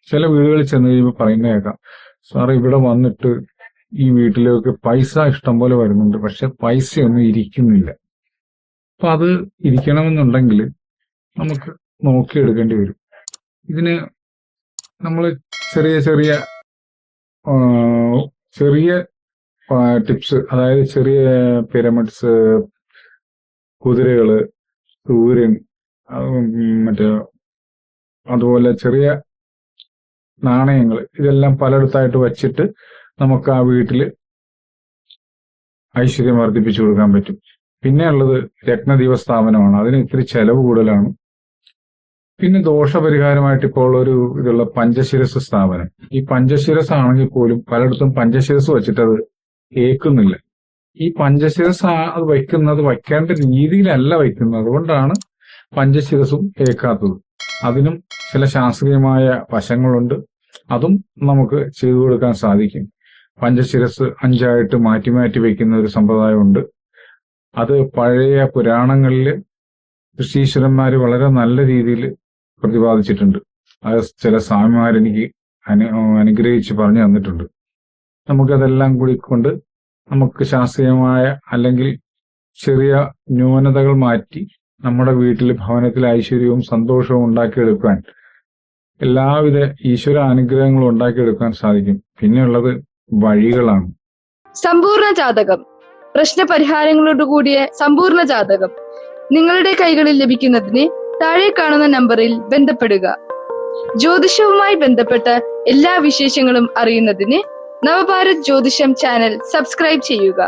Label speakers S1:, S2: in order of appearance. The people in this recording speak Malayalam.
S1: ചില വീടുകളിൽ ചെന്ന് കഴിയുമ്പോൾ പറയുന്ന കേൾക്കാം, സാർ ഇവിടെ വന്നിട്ട് ഈ വീട്ടിലേക്ക് പൈസ ഇഷ്ടം പോലെ വരുന്നുണ്ട്, പക്ഷെ പൈസയൊന്നും ഇരിക്കുന്നില്ല. അപ്പൊ അത് ഇരിക്കണമെന്നുണ്ടെങ്കിൽ നമുക്ക് നോക്കിയെടുക്കേണ്ടി വരും. ഇതിന് നമ്മൾ ചെറിയ ചെറിയ ചെറിയ ടിപ്സ്, അതായത് ചെറിയ പിരമിഡ്സ്, കുതിരകള്, സൂര്യൻ, മറ്റേ അതുപോലെ ചെറിയ നാണയങ്ങൾ, ഇതെല്ലാം പലയിടത്തായിട്ട് വച്ചിട്ട് നമുക്ക് ആ വീട്ടിൽ ഐശ്വര്യം വർദ്ധിപ്പിച്ചു കൊടുക്കാൻ പറ്റും. പിന്നെ ഉള്ളത് രത്നദീപ സ്ഥാപനമാണ്. അതിന് ഇത്തിരി ചെലവ് കൂടുതലാണ്. പിന്നെ ദോഷപരിഹാരമായിട്ട് ഇപ്പോൾ ഒരു ഇതുള്ള പഞ്ചശിരസ് സ്ഥാപനം. ഈ പഞ്ചശിരസ് ആണെങ്കിൽ പോലും പലയിടത്തും പഞ്ചശിരസ് വെച്ചിട്ട് അത് ഏക്കുന്നില്ല. ഈ പഞ്ചശിരസ് അത് വയ്ക്കേണ്ട രീതിയിലല്ല വയ്ക്കുന്നത്. അതുകൊണ്ടാണ് പഞ്ചശിരസും ഏക്കാത്തത്. അതിനും ചില ശാസ്ത്രീയമായ വശങ്ങളുണ്ട്. അതും നമുക്ക് ചെയ്തു കൊടുക്കാൻ സാധിക്കും. പഞ്ചശിരസ് 5 മാറ്റി മാറ്റി വയ്ക്കുന്ന ഒരു സമ്പ്രദായമുണ്ട്. അത് പഴയ പുരാണങ്ങളിൽ ഋഷീശ്വരന്മാര് വളരെ നല്ല രീതിയിൽ പ്രതിപാദിച്ചിട്ടുണ്ട്. അത് ചില സ്വാമിമാരെനിക്ക് അനുഗ്രഹിച്ച് പറഞ്ഞു തന്നിട്ടുണ്ട്. നമുക്കതെല്ലാം കൂടി കൊണ്ട് നമുക്ക് ശാസ്ത്രീയമായ അല്ലെങ്കിൽ ചെറിയ ന്യൂനതകൾ മാറ്റി നമ്മുടെ വീട്ടിൽ, ഭവനത്തിൽ ഐശ്വര്യവും സന്തോഷവും ഉണ്ടാക്കിയെടുക്കാൻ, എല്ലാവിധ ഈശ്വര അനുഗ്രഹങ്ങളും ഉണ്ടാക്കിയെടുക്കാൻ സാധിക്കും. പിന്നെയുള്ളത് വഴികളാണ്.
S2: സമ്പൂർണ്ണ ജാതകം, പ്രശ്നപരിഹാരങ്ങളോട് കൂടിയ സമ്പൂർണ്ണ ജാതകം നിങ്ങളുടെ കൈകളിൽ ലഭിക്കുന്നതിന് താഴെ കാണുന്ന നമ്പറിൽ ബന്ധപ്പെടുക. ജ്യോതിഷവുമായി ബന്ധപ്പെട്ട എല്ലാ വിശേഷങ്ങളും അറിയുന്നതിന് നവഭാരത് ജ്യോതിഷം ചാനൽ സബ്സ്ക്രൈബ് ചെയ്യുക.